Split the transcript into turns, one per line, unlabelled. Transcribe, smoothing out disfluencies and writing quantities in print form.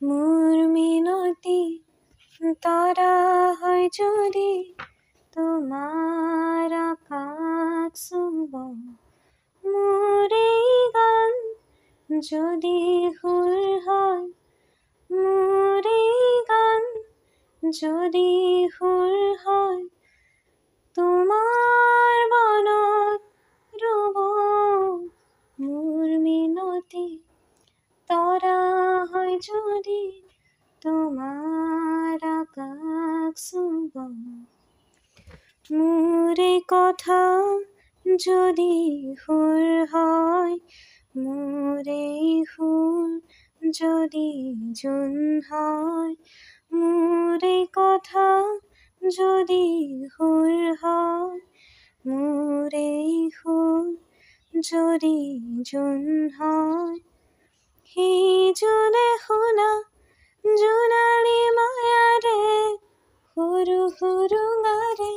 মোৰ মিনতি তৰা হয় যদি তোমাৰ আকাশ চুব, মোৰ এই গান যদি সুৰ হয়, মোৰ এই গান যদি সুৰ হয়, তোমাৰ মনত ৰ'ব। মোৰ মিনতি তৰা হয় যদি তোমাৰ আকাশ চুব, মোৰ এই কথা যদি সুৰ হয়, মোৰ এই সুৰ যদি জোন হয়, মোৰ এই কথা যদি সুৰ হয়, মোৰ এই সুৰ যদি জোন হয়, সেই জোনে শুনা জোনালী মায়াৰে সৰু সুৰুঙাৰে